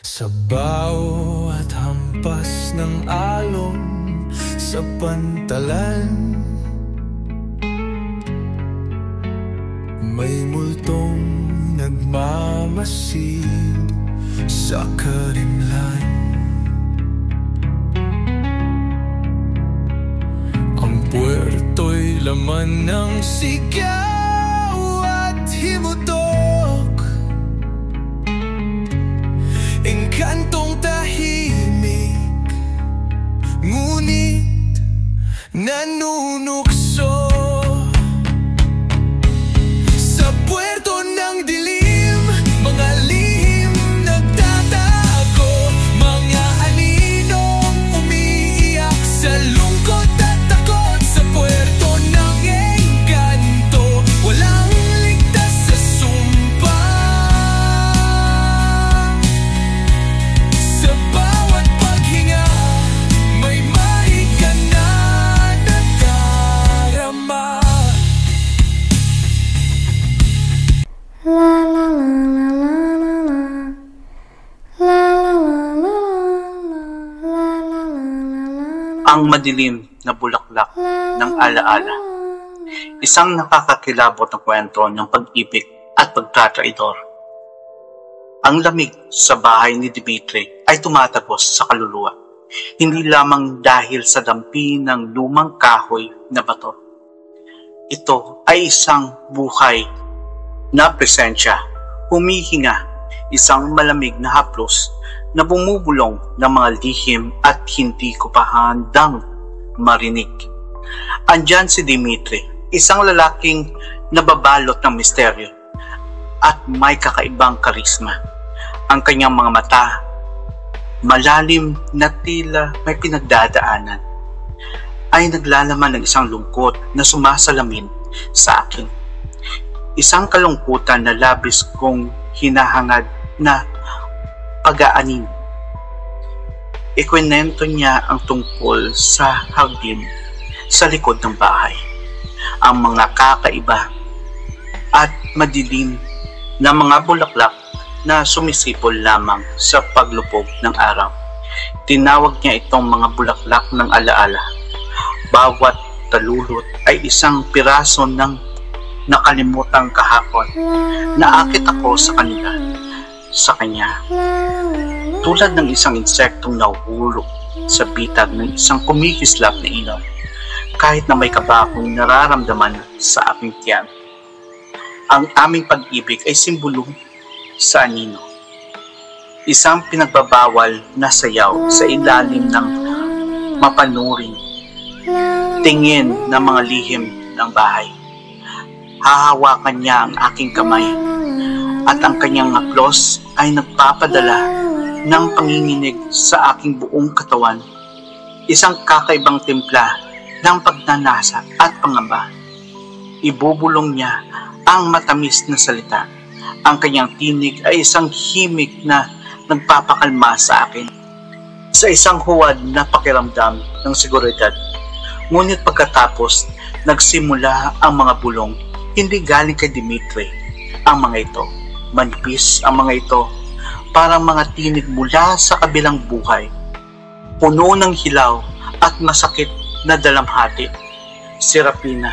Sa bawat hampas ng alon sa pantalan, may multong nagmamasid sa karimlan. Ang puwerto'y laman ng sigaw at himutok, engkantong tahimik, ngunit nanunukso. Sa puwerto ng dilim, mga lihim nagtatago, mga aninong umiiyak sa lungkot at takot. Sa puwerto ng engkanto, walang ligtas sa sumpa. Sa bawat paghinga, may mahiga na nadarama. La la la la la la la. La la la la la. La la la la la. Ang madilim na bulaklak ng alaala. Isang nakakakilabot na kwento ng pag-ibig at pagtatraidor. Ang lamig sa bahay ni Dimitri ay tumatagos sa kaluluwa, hindi lamang dahil sa dampi ng lumang kahoy na bato. Ito ay isang buhay na presensya, humihinga, isang malamig na haplos na bumubulong ng mga lihim at hindi ko pa handang marinig. Andyan si Dimitri, isang lalaking nababalot ng misteryo at may kakaibang karisma. Ang kanyang mga mata, malalim na tila may pinagdadaanan, ay naglalaman ng isang lungkot na sumasalamin sa akin. Isang kalungkutan na labis kong hinahangad na pag-aanin. Ikwento niya ang tungkol sa hardin sa likod ng bahay, ang mga kakaiba at madilim na mga bulaklak na sumisipol lamang sa paglubog ng araw. Tinawag niya itong mga bulaklak ng alaala. Bawat talulot ay isang piraso ng nakalimutang kahapon. Naakit ako sa kanila, sa kanya, tulad ng isang insektong nahuhulog sa bitag ng isang kumikislap na ilaw, kahit na may kaba akong nararamdaman sa aking tiyan. Ang aming pag-ibig ay simbolo sa anino, isang pinagbabawal na sayaw sa ilalim ng mapanuring tingin ng mga lihim ng bahay. Hahawakan niya ang aking kamay at ang kanyang haplos ay nagpapadala ng panginginig sa aking buong katawan, isang kakaibang timpla ng pagnanasa at pangamba. Ibubulong niya ang matamis na salita. Ang kanyang tinig ay isang himig na nagpapakalma sa akin, sa isang huwad na pakiramdam ng seguridad. Ngunit pagkatapos, nagsimula ang mga bulong. Hindi galing kay Dimitri ang mga ito. Manipis ang mga ito, parang mga tinig mula sa kabilang buhay, puno ng hilaw at masakit na dalamhati. Si Rapina,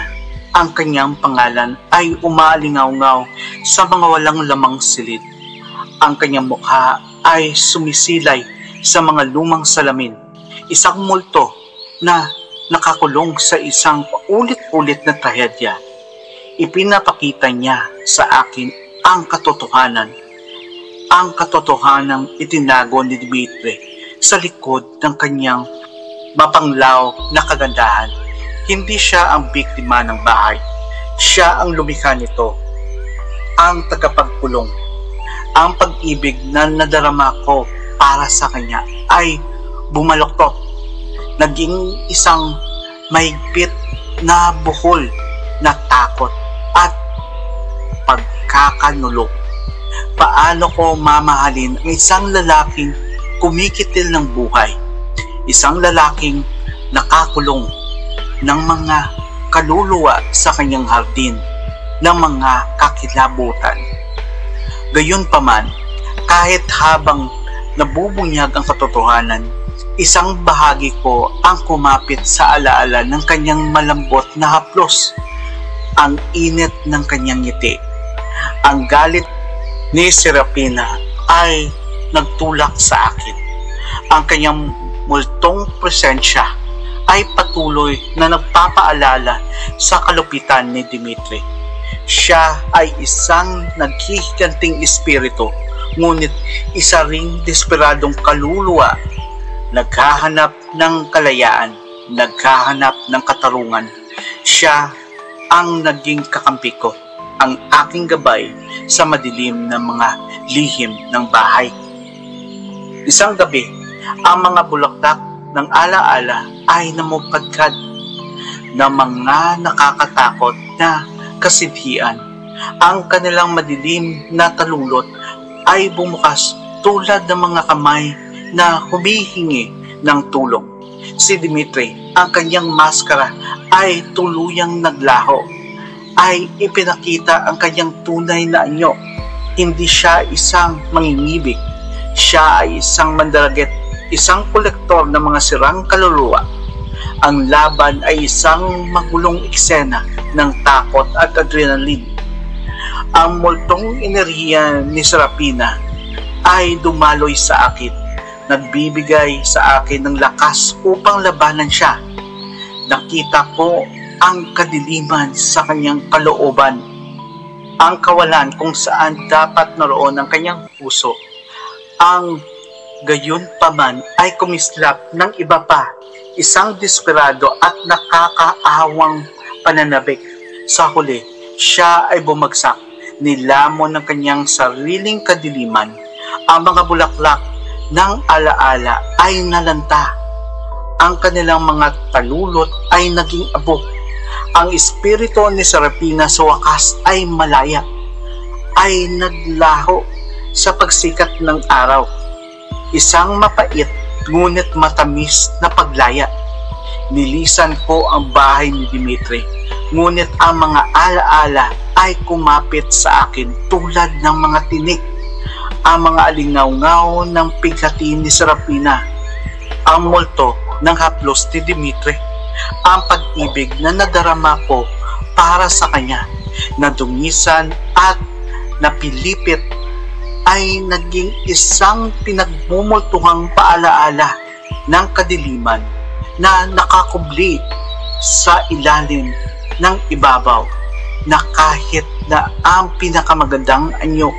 ang kanyang pangalan, ay umalingaw-ngaw sa mga walang lamang silid. Ang kanyang mukha ay sumisilay sa mga lumang salamin, isang multo na nakakulong sa isang paulit-ulit na trahedya. Ipinapakita niya sa akin ang katotohanang itinago ni Dimitri sa likod ng kanyang mapanglaw na kagandahan. Hindi siya ang biktima ng bahay, siya ang lumikha nito, ang tagapagpulong. Ang pag-ibig na nadarama ko para sa kanya ay bumaloktot, naging isang mahigpit na buhol na takot at pagkakanulok. Paano ko mamahalin ang isang lalaking kumikitil ng buhay, isang lalaking nakakulong ng mga kaluluwa sa kanyang hardin ng mga kakilabutan. Gayunpaman, kahit habang nabubunyag ang katotohanan. Isang bahagi ko ang kumapit sa alaala ng kanyang malambot na haplos. Ang init ng kanyang ngiti. Ang galit ni Serapina ay nagtulak sa akin. Ang kanyang multong presensya ay patuloy na nagpapaalala sa kalupitan ni Dimitri. Siya ay isang naghihiganting espiritu, ngunit isa ring desperadong kaluluwa, naghahanap ng kalayaan, naghahanap ng katarungan. Siya ang naging kakampi ko, ang aking gabay sa madilim na mga lihim ng bahay. Isang gabi, ang mga bulaklak ng alaala ay namupagkad na mga nakakatakot na kasidhian. Ang kanilang madilim na talulot ay bumukas tulad ng mga kamay na humihingi ng tulong. Si Dimitri, ang kanyang maskara ay tuluyang naglaho, ay ipinakita ang kanyang tunay na anyo. Hindi siya isang mangingibig, siya ay isang mandaraget, isang kolektor ng mga sirang kaluluwa. Ang laban ay isang magulong eksena ng takot at adrenaline. Ang multong enerhiya ni Serapina ay dumaloy sa akin, nagbibigay sa akin ng lakas upang labanan siya. Nakita ko ang kadiliman sa kanyang kalooban, ang kawalan kung saan dapat naroon ang kanyang puso. Ang gayon paman ay kumislap ng iba pa, isang desperado at nakakaawang pananabik. Sa huli, siya ay bumagsak, nilamon ng kanyang sariling kadiliman. Ang mga bulaklak ng alaala ay nalanta. Ang kanilang mga talulot ay naging abok. Ang espiritu ni Serapina sa wakas ay malaya, ay naglaho sa pagsikat ng araw. Isang mapait ngunit matamis na paglaya. Nilisan ko ang bahay ni Dimitri, ngunit ang mga alaala ay kumapit sa akin tulad ng mga tinik. Ang mga alingaw-ngaw ng pighati ni Serapina, ang multo ng haplos ni Dimitri, ang pag-ibig na nadarama ko para sa kanya, nadungisan at napilipit, ay naging isang pinagmumultuhang paalaala ng kadiliman na nakakubli sa ilalim ng ibabaw, na kahit na ang pinakamagandang anyo,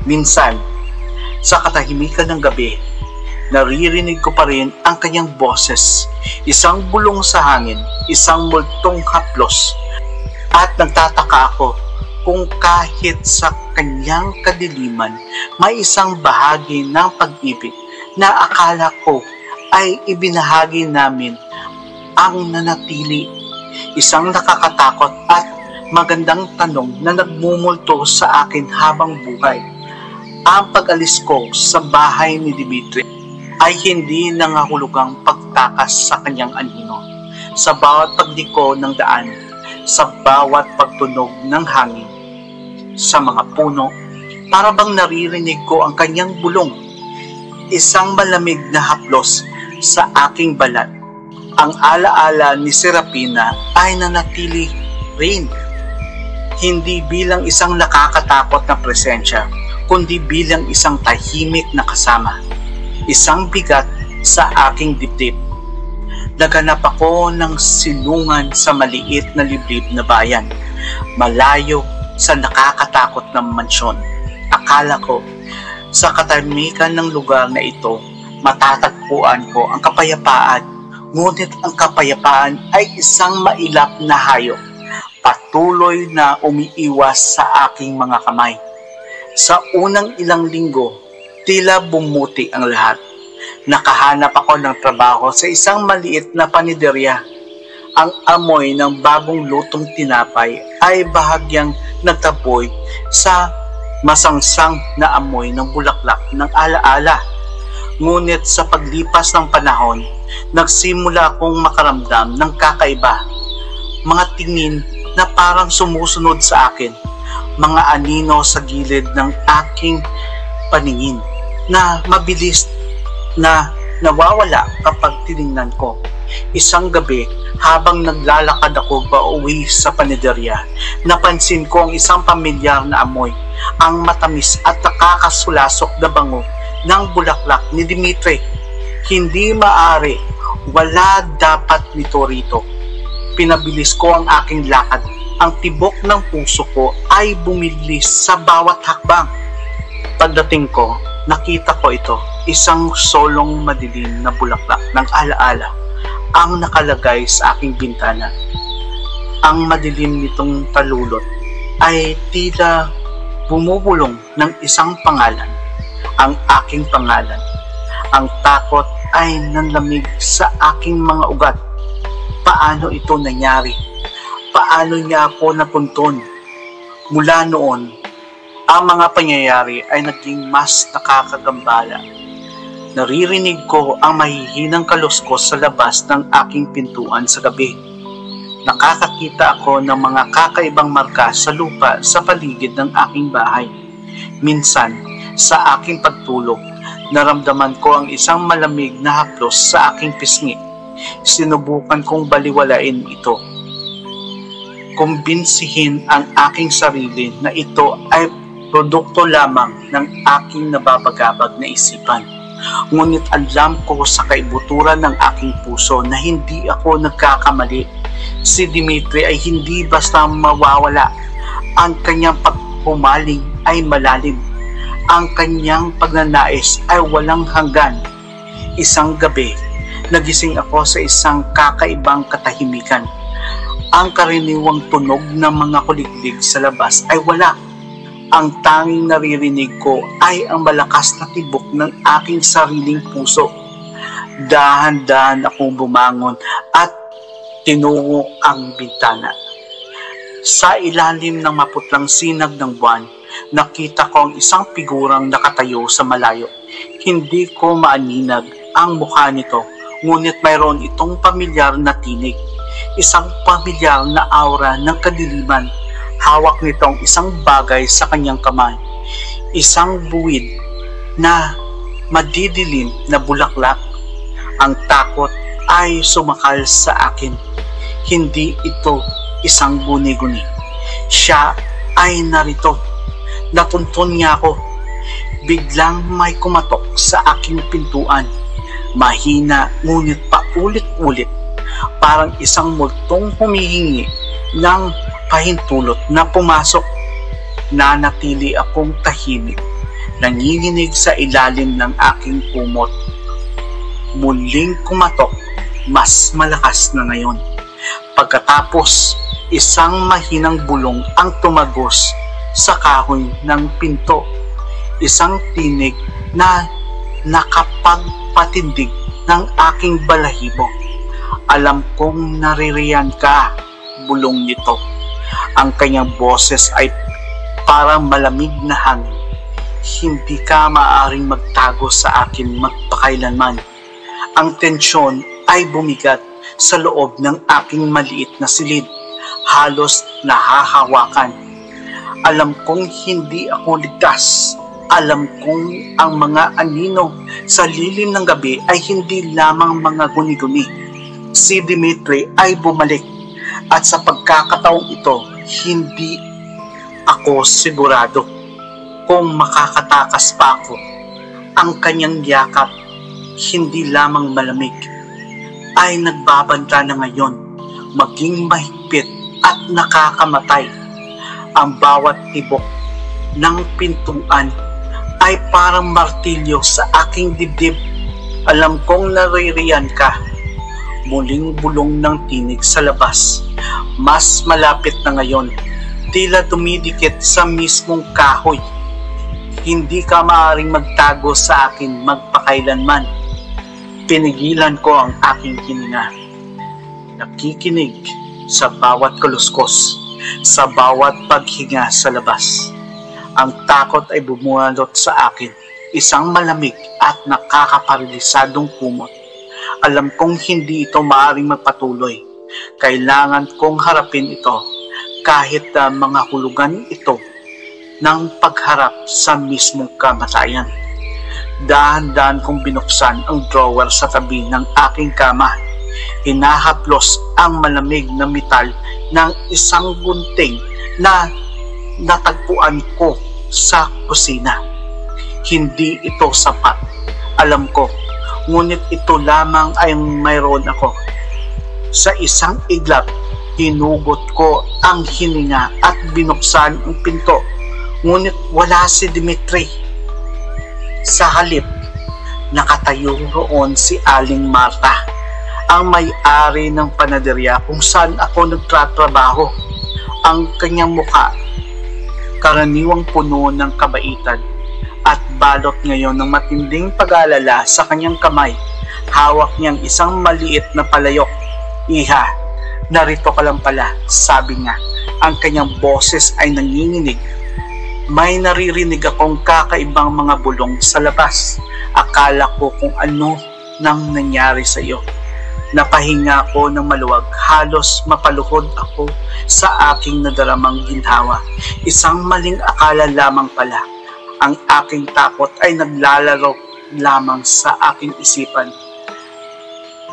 minsan sa katahimikan ng gabi, naririnig ko pa rin ang kanyang boses, isang bulong sa hangin, isang multong haplos. At nagtataka ako kung kahit sa kanyang kadiliman may isang bahagi ng pag-ibig na akala ko ay ibinahagi namin ang nanatili. Isang nakakatakot at magandang tanong na nagmumulto sa akin habang buhay. Ang pag-alis ko sa bahay ni Dimitri ay hindi nangahulugang pagtakas sa kanyang anino. Sa bawat pagliko ng daan, sa bawat pagtunog ng hangin, sa mga puno, para bang naririnig ko ang kanyang bulong, isang malamig na haplos sa aking balat. Ang alaala ni Serapina ay nanatili rin, hindi bilang isang nakakatakot na presensya, kundi bilang isang tahimik na kasama, isang bigat sa aking dibdib. Naghanap ako ng silungan sa maliit na liblib na bayan, malayo sa nakakatakot na mansyon. Akala ko, sa katahimikan ng lugar na ito, matatagpuan ko ang kapayapaan, ngunit ang kapayapaan ay isang mailap na hayop, patuloy na umiiwas sa aking mga kamay. Sa unang ilang linggo, tila bumuti ang lahat. Nakahanap ako ng trabaho sa isang maliit na paniderya. Ang amoy ng bagong lutong tinapay ay bahagyang nagtaboy sa masangsang na amoy ng bulaklak ng alaala. Ngunit sa paglipas ng panahon, nagsimula akong makaramdam ng kakaiba. Mga tingin na parang sumusunod sa akin, mga anino sa gilid ng aking paningin. na mabilis na nawawala kapag tinignan ko. Isang gabi, habang naglalakad ako pauwi sa panaderya, napansin ko ang isang pamilyar na amoy, ang matamis at nakakasulasok na bango ng bulaklak ni Dimitri. Hindi maaari, wala dapat nito rito. Pinabilis ko ang aking lakad. Ang tibok ng puso ko ay bumilis sa bawat hakbang. Pagdating ko, nakita ko ito, isang solong madilim na bulaklak ng alaala ang nakalagay sa aking bintana. Ang madilim nitong talulot ay tila bumubulong ng isang pangalan, ang aking pangalan. Ang takot ay nanlamig sa aking mga ugat. Paano ito nangyari? Paano niya ako napunton? Mula noon, ang mga pangyayari ay naging mas nakakagambala. Naririnig ko ang mahihinang kaluskos sa labas ng aking pintuan sa gabi. Nakakakita ako ng mga kakaibang marka sa lupa sa paligid ng aking bahay. Minsan, sa aking pagtulog, naramdaman ko ang isang malamig na haplos sa aking pisngi. Sinubukan kong baliwalain ito. Kumbinsihin ang aking sarili na ito ay produkto lamang ng aking nababagabag na isipan. Ngunit alam ko sa kaibuturan ng aking puso na hindi ako nagkakamali. Si Dimitri ay hindi basta mawawala. Ang kanyang pagpumaling ay malalim. Ang kanyang pagnanais ay walang hanggan. Isang gabi, nagising ako sa isang kakaibang katahimikan. Ang karaniwang tunog ng mga kuliglig sa labas ay wala. Ang tanging naririnig ko ay ang malakas na tibok ng aking sariling puso. Dahan-dahan akong bumangon at tinungo ang bintana. Sa ilalim ng maputlang sinag ng buwan, nakita ko ang isang figurang nakatayo sa malayo. Hindi ko maaninag ang mukha nito, ngunit mayroon itong pamilyar na tinig. Isang pamilyar na aura ng kadiliman. Hawak nitong isang bagay sa kanyang kamay. Isang buwid na madidilim na bulaklak. Ang takot ay sumakal sa akin. Hindi ito isang guni-guni. Siya ay narito. Natuntun niya ako. Biglang may kumatok sa aking pintuan. Mahina ngunit paulit-ulit. Parang isang multong humihingi ng pahintulot na pumasok. Nanatili akong tahimik, nanginginig sa ilalim ng aking kumot. Muling kumatok, mas malakas na ngayon. Pagkatapos, isang mahinang bulong ang tumagos sa kahoy ng pinto. Isang tinig na nakapagpatindig ng aking balahibo. Alam kong naririyan ka, bulong nito. Ang kanyang boses ay parang malamig na hangin. Hindi ka maaaring magtago sa akin magpakailanman. Ang tensyon ay bumigat sa loob ng aking maliit na silid. Halos nahahawakan. Alam kong hindi ako ligtas. Alam kong ang mga anino sa lilim ng gabi ay hindi lamang mga guni-guni. Si Dimitri ay bumalik. At sa pagkakataong ito, hindi ako sigurado kung makakatakas pa ako. Ang kanyang yakap, hindi lamang malamig, ay nagbabanta na ngayon, maging mahigpit at nakakamatay. Ang bawat tibok ng pintuan ay parang martilyo sa aking dibdib. Alam kong naririyan ka. Muling bulong ng tinig sa labas. Mas malapit na ngayon. Tila dumidikit sa mismong kahoy. Hindi ka maaaring magtago sa akin magpakailanman. Pinigilan ko ang aking hininga. Nakikinig sa bawat kaluskos, sa bawat paghinga sa labas. Ang takot ay bumualot sa akin. Isang malamig at nakakaparalisadong kumot. Alam kong hindi ito maaaring magpatuloy. Kailangan kong harapin ito kahit mga hulugan ito ng pagharap sa mismong kamatayan. Dahan-dahan kong binuksan ang drawer sa tabi ng aking kama. Hinahaplos ang malamig na metal ng isang gunting na natagpuan ko sa kusina. Hindi ito sapat, alam ko, ngunit ito lamang ay mayroon ako. Sa isang iglap, hinugot ko ang hininga at binuksan ang pinto, ngunit wala si Dimitri. Sa halip, nakatayo roon si Aling Marta, ang may-ari ng panaderya kung saan ako nagtatrabaho. Ang kanyang muka, karaniwang puno ng kabaitan, at balot ngayon ng matinding pag-aalala. Sa kanyang kamay, hawak niyang isang maliit na palayok. "Iha, narito ka lang pala," sabi niya. Ang kanyang boses ay nanginginig. "May naririnig akong kakaibang mga bulong sa labas. Akala ko kung ano nang nangyari sa iyo." Napahinga ko ng maluwag, halos mapaluhod ako sa aking nadaramang ginhawa. Isang maling akala lamang pala. Ang aking takot ay naglalaro lamang sa aking isipan.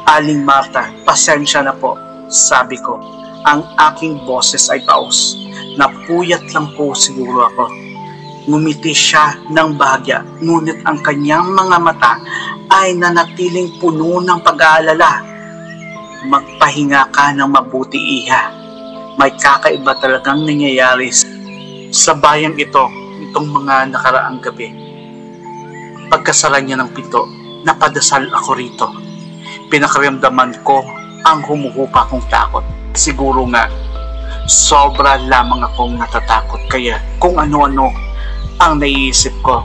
"Aling Marta, pasensya na po," sabi ko. Ang aking boses ay paus. Napuyat lang po siguro ako. Ngumiti siya ng bahagya, ngunit ang kanyang mga mata ay nanatiling puno ng pag-aalala. "Magpahinga ka ng mabuti, Iha. May kakaiba talagang nangyayari sa bayang ito itong mga nakaraang gabi." Pagkasara niya ng pinto, napadasal ako rito. Pinakaramdaman ko ang humuhupa kong takot. Siguro nga, sobra lamang akong natatakot, kaya kung ano-ano ang naiisip ko.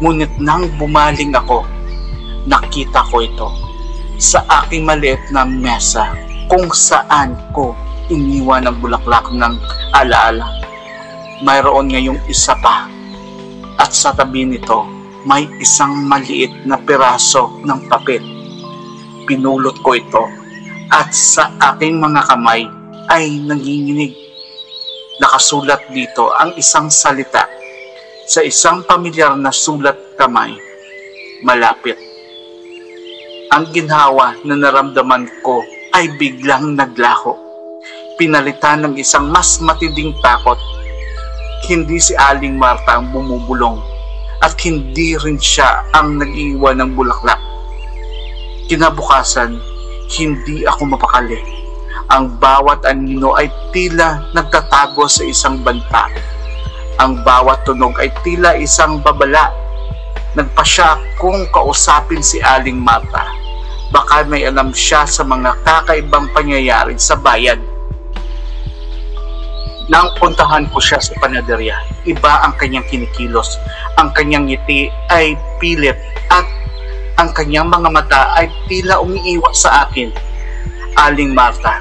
Ngunit nang bumaling ako, nakita ko ito sa aking maliit na mesa kung saan ko iniwan ang bulaklak ng alaala. Mayroon ngayong isa pa, at sa tabi nito may isang maliit na piraso ng papel. Pinulot ko ito at sa aking mga kamay ay nanginginig. Nakasulat dito ang isang salita sa isang pamilyar na sulat kamay, "Malapit." Ang ginhawa na naramdaman ko ay biglang naglaho. Pinalitan ng isang mas matinding takot. Hindi si Aling Marta ang bumubulong at hindi rin siya ang nag-iwan ng bulaklak. Kinabukasan, hindi ako mapakali. Ang bawat anino ay tila nagtatago sa isang banta. Ang bawat tunog ay tila isang babala. Nagpasya akong kausapin si Aling Marta. Baka may alam siya sa mga kakaibang pangyayari sa bayan. Nang puntahan ko siya sa panaderya, iba ang kanyang kinikilos. Ang kanyang ngiti ay pilit at ang kanyang mga mata ay tila umiiwas sa akin. "Aling Marta,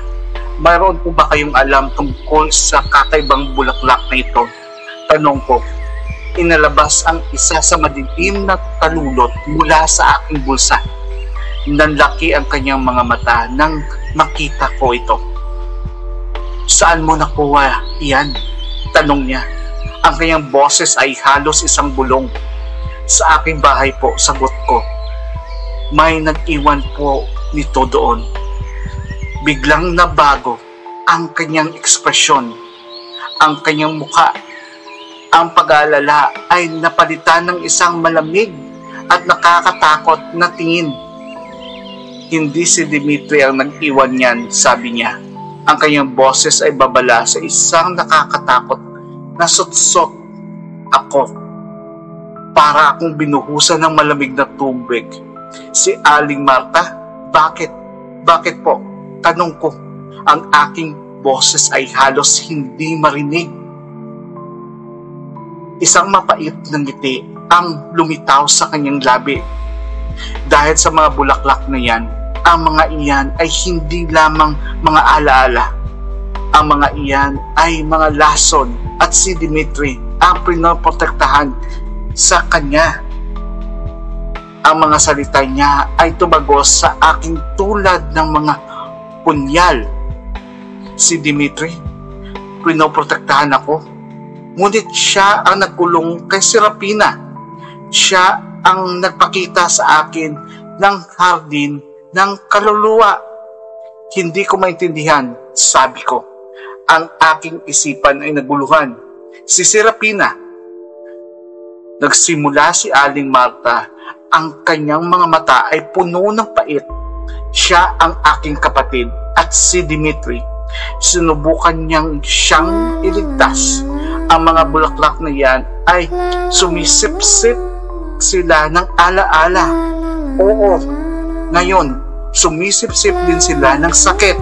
mayroon po ba kayong alam tungkol sa kakaibang bulaklak na ito?" Tanong ko. Inalabas ang isa sa madilim na talulot mula sa aking bulsa. Nanlaki ang kanyang mga mata nang makita ko ito. "Saan mo nakuha iyan?" tanong niya. Ang kanyang boses ay halos isang bulong. "Sa aking bahay po," sagot ko. "May nag-iwan po nito doon." Biglang nabago ang kanyang ekspresyon, ang kanyang mukha. Ang pag-aalala ay napalitan ng isang malamig at nakakatakot na tingin. "Hindi si Dimitri ang nag-iwan niyan," sabi niya. Ang kanyang boses ay babala sa isang nakakatakot na sutsot. Ako, para akong binuhusan ng malamig na tubig. "Si Aling Marta? Bakit? Bakit po?" tanong ko. Ang aking boses ay halos hindi marinig. Isang mapait na ngiti ang lumitaw sa kanyang labi. Dahil sa mga bulaklak na yan, ang mga iyan ay hindi lamang mga alaala. Ang mga iyan ay mga lason at si Dimitri ang pinoprotektahan sa kanya. Ang mga salita niya ay tumagos sa aking tulad ng mga punyal. Si Dimitri, pinoprotektahan ako. Ngunit siya ang nagkulong kay Serapina. Siya ang nagpakita sa akin ng hardin ng kaluluwa. Hindi ko maintindihan, sabi ko. Ang aking isipan ay naguluhan. Si Serapina. Nagsimula si Aling Marta. Ang kanyang mga mata ay puno ng pait. Siya ang aking kapatid at si Dimitri. Sinubukan niyang siyang iligtas. Ang mga bulaklak na yan ay sumisip-sip sila ng alaala. Oo, ngayon, sumisip-sip din sila ng sakit,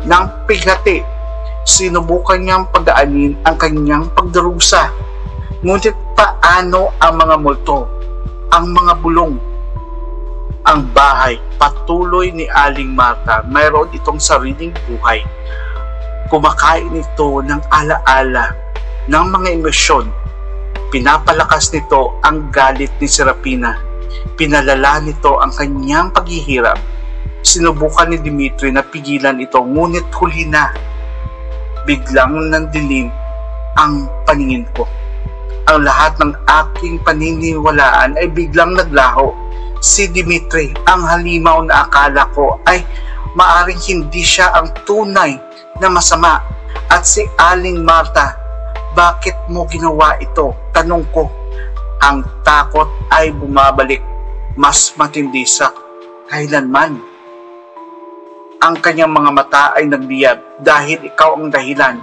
ng pighati. Sinubukan niyang pagdaanin ang kanyang pagdarusa. Ngunit paano ang mga multo, ang mga bulong? Ang bahay, patuloy ni Aling Marta, mayroon itong sariling buhay. Kumakain ito ng alaala, ng mga emosyon. Pinapalakas nito ang galit ni Serapina. Pinalala nito ang kanyang paghihirap. Sinubukan ni Dimitri na pigilan ito, ngunit huli na. Biglang nandilim ang paningin ko. Ang lahat ng aking paniniwalaan ay biglang naglaho. Si Dimitri, ang halimaw na akala ko ay maaring hindi siya ang tunay na masama. At si Aling Marta, bakit mo ginawa ito? Tanong ko. Ang takot ay bumabalik, mas matindi sa kailanman. Ang kanyang mga mata ay nagliyab dahil ikaw ang dahilan.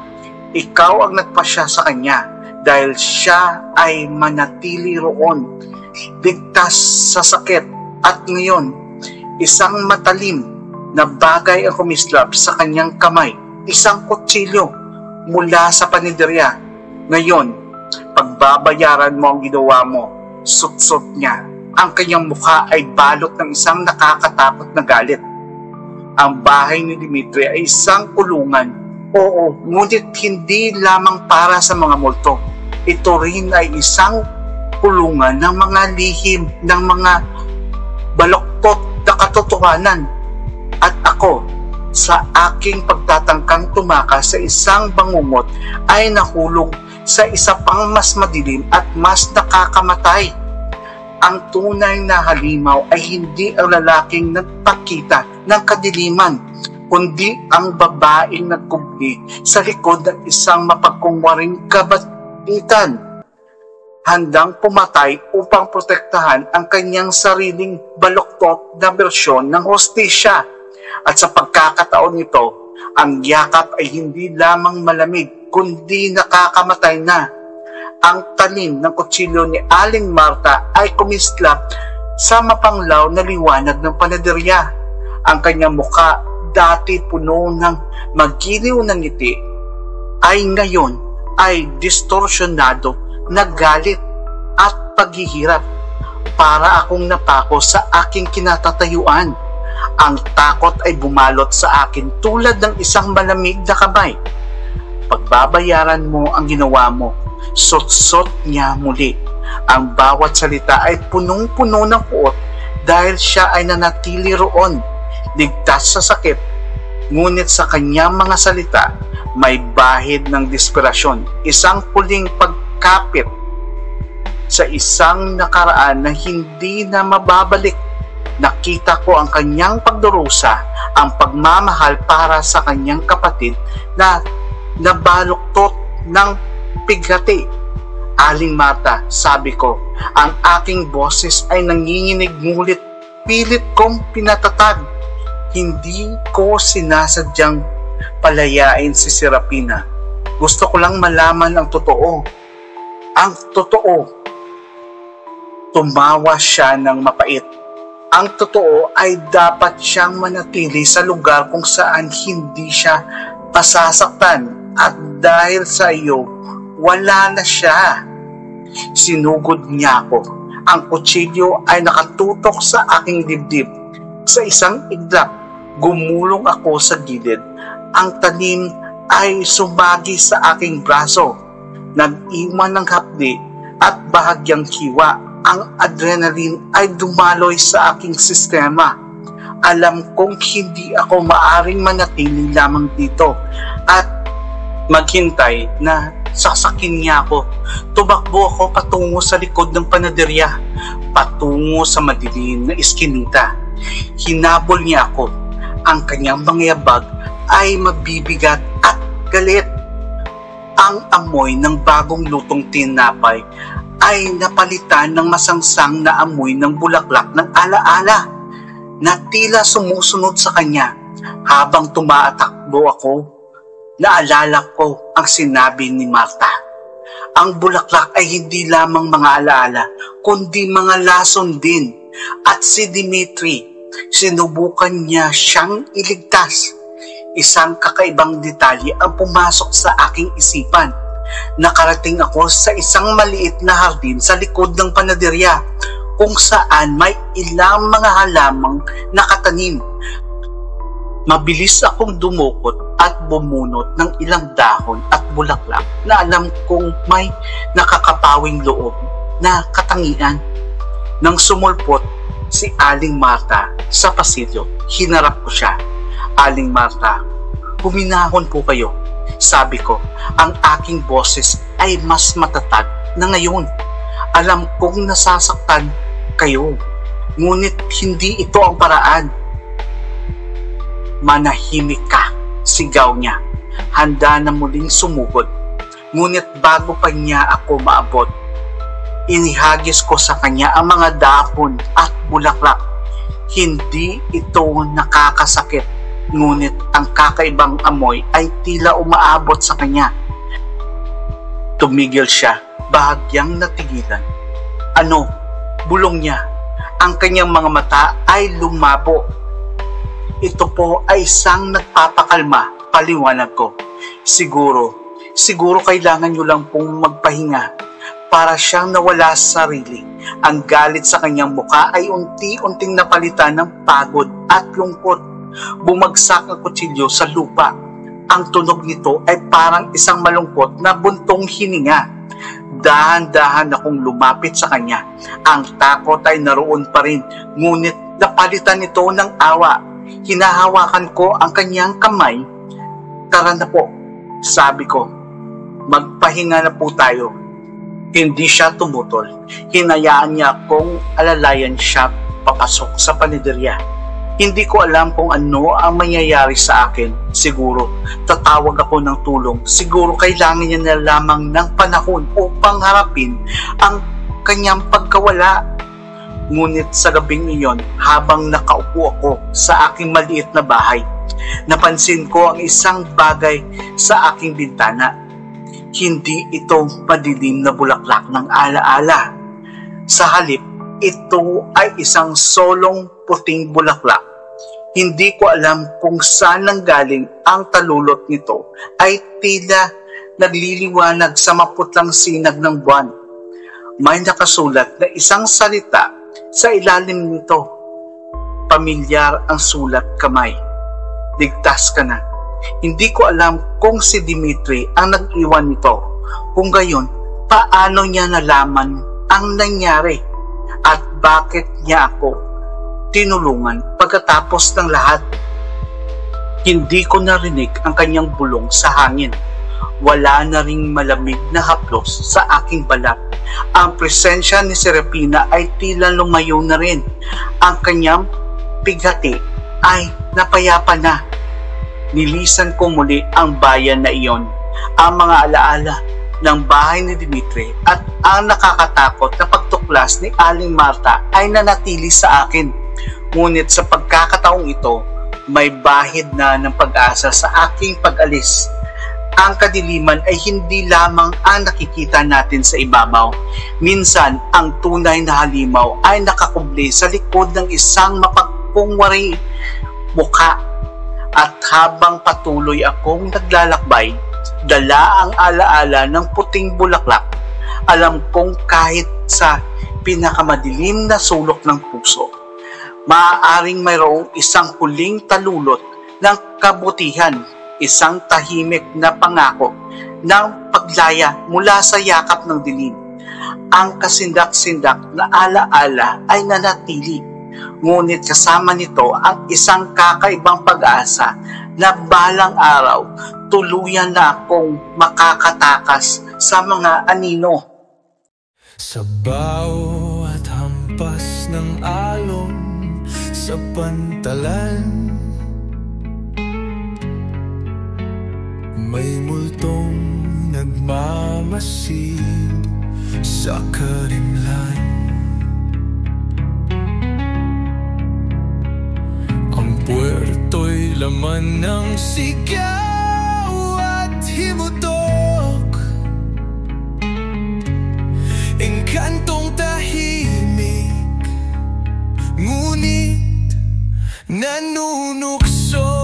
Ikaw ang nagpasya sa kanya dahil siya ay manatili roon, ligtas sa sakit. At ngayon, isang matalim na bagay ang kumislap sa kanyang kamay, isang kutsilyo mula sa paniderya. Ngayon, pagbabayaran mo ang ginawa mo. Sutsot niya. Ang kanyang mukha ay balot ng isang nakakatakot na galit. Ang bahay ni Dimitri ay isang kulungan. Oo, ngunit hindi lamang para sa mga multo. Ito rin ay isang kulungan ng mga lihim, ng mga baloktot na katotohanan. At ako, sa aking pagtatangkang tumakas sa isang bangungot, ay nahulog sa isa pang mas madilim at mas nakakamatay. Ang tunay na halimaw ay hindi ang lalaking nagpakita ng kadiliman, kundi ang babaeng nagkubli sa likod ng isang mapagkungwaring kabatitan, handang pumatay upang protektahan ang kanyang sariling baloktot na bersyon ng hostisya. At sa pagkakataon nito, ang yakap ay hindi lamang malamig, kundi nakakamatay na. Ang talim ng kutsilyo ni Aling Marta ay kumislap sa mapanglaw na liwanag ng panaderya. Ang kanyang muka, dati puno ng magiliw na ngiti, ay ngayon ay distorsyonado na galit at paghihirap. Para akong napako sa aking kinatatayuan. Ang takot ay bumalot sa akin tulad ng isang malamig na kamay. Pagbabayaran mo ang ginawa mo. Sot-sot niya muli. Ang bawat salita ay punong-puno ng puot dahil siya ay nanatili roon, ligtas sa sakit. Ngunit sa kanyang mga salita, may bahid ng desperasyon, isang huling pagkapit sa isang nakaraan na hindi na mababalik. Nakita ko ang kanyang pagdurusa, ang pagmamahal para sa kanyang kapatid na nabaluktot ng pighati. Aling Marta, sabi ko, ang aking boses ay nanginginig, ngunit pilit kong pinatatag. Hindi ko sinasadyang palayain si Serapina. Gusto ko lang malaman ang totoo. Ang totoo. Tumawa siya ng mapait. Ang totoo ay dapat siyang manatili sa lugar kung saan hindi siya pasasaktan. At dahil sa iyo, wala na siya. Sinugod niya ako. Ang kutsilyo ay nakatutok sa aking dibdib. Sa isang iglap, gumulong ako sa gilid. Ang talim ay sumagi sa aking braso. Nag-iwan ng hapdi at bahagyang hiwa. Ang adrenaline ay dumaloy sa aking sistema. Alam kong hindi ako maaring manatili lamang dito at maghintay na sasakin niya ako. Tumakbo ako patungo sa likod ng panaderya. patungo sa madilim na iskinita. Hinabol niya ako. Ang kanyang mga yabag ay mabibigat at galit. Ang amoy ng bagong lutong tinapay ay napalitan ng masangsang na amoy ng bulaklak ng alaala na tila sumusunod sa kanya. Habang tumaatakbo ako, naalala ko ang sinabi ni Marta. Ang bulaklak ay hindi lamang mga alaala, kundi mga lason din. At si Dimitri, sinubukan niya siyang iligtas. Isang kakaibang detalye ang pumasok sa aking isipan. Nakarating ako sa isang maliit na hardin sa likod ng panaderya, kung saan may ilang mga halamang nakatanim. Mabilis akong dumukot at bumunot ng ilang dahon at bulaklak na alam kong may nakakapawing loob na katangian. Nang sumulpot si Aling Marta sa pasilyo, hinarap ko siya. Aling Marta, huminahon po kayo. Sabi ko, ang aking boses ay mas matatag na ngayon. Alam kong nasasaktan kayo, ngunit hindi ito ang paraan. Manahimik ka, sigaw niya. Handa na muling sumugod. Ngunit bago pa niya ako maabot, inihagis ko sa kanya ang mga dahon at bulaklak. Hindi ito nakakasakit, ngunit ang kakaibang amoy ay tila umaabot sa kanya. Tumigil siya, bahagyang natigilan. Ano? Bulong niya. Ang kanyang mga mata ay lumabo. Ito po ay isang nagpapakalma, paliwanag ko. Siguro kailangan nyo lang pong magpahinga. Para siyang nawala sa sarili. Ang galit sa kanyang muka ay unti-unting napalitan ng pagod at lungkot. Bumagsak ang kutsilyo sa lupa. Ang tunog nito ay parang isang malungkot na buntong hininga. Dahan-dahan akong lumapit sa kanya. Ang takot ay naroon pa rin, ngunit napalitan ito ng awa. Hinahawakan ko ang kanyang kamay. Tara na po, sabi ko. Magpahinga na po tayo. Hindi siya tumutol. Hinayaan niya akong alalayan siya papasok sa panaderya. Hindi ko alam kung ano ang mangyayari sa akin. Siguro, tatawag ako ng tulong. Siguro kailangan niya na lamang ng panahon upang harapin ang kanyang pagkawala. Ngunit sa gabing iyon, habang nakaupo ako sa aking maliit na bahay, napansin ko ang isang bagay sa aking bintana. Hindi ito madilim na bulaklak ng alaala. Sa halip, ito ay isang solong puting bulaklak. Hindi ko alam kung saan nanggaling ang talulot nito, ay tila nagliliwanag sa maputlang sinag ng buwan. May nakasulat na isang salita sa ilalim nito. Pamilyar ang sulat kamay. Ligtas ka na. Hindi ko alam kung si Dimitri ang nag-iwan nito. Kung gayon, paano niya nalaman ang nangyari? At bakit niya ako tinulungan pagkatapos ng lahat? Hindi ko narinig ang kanyang bulong sa hangin. Wala na ring malamig na haplos sa aking balat. Ang presensya ni Serafina ay tila lumayo na rin. Ang kanyang pighati ay napayapa na. Nilisan ko muli ang bayan na iyon, ang mga alaala ng bahay ni Dimitri at ang nakakatakot na pagtuklas ni Aling Marta ay nanatili sa akin. Ngunit sa pagkakataong ito, may bahid na ng pag-asa sa aking pag-alis. Ang kadiliman ay hindi lamang ang nakikita natin sa ibabaw. Minsan, ang tunay na halimaw ay nakakubli sa likod ng isang mapagkungwari mukha. At habang patuloy akong naglalakbay, dala ang alaala ng puting bulaklak. Alam kong kahit sa pinakamadilim na sulok ng puso, maaaring mayroong isang huling talulot ng kabutihan, isang tahimik na pangako ng paglaya mula sa yakap ng dilim. Ang kasindak-sindak na alaala ay nanatili, ngunit kasama nito ang isang kakaibang pag-asa na balang araw tuluyan na akong makakatakas sa mga anino. Sa bawat hampas ng alon sa pantalan. May multong nagmamasid sa karimlan. Ang puwerto'y laman ng sigaw at himutok, engkantong tahimik, ngunit nanunukso.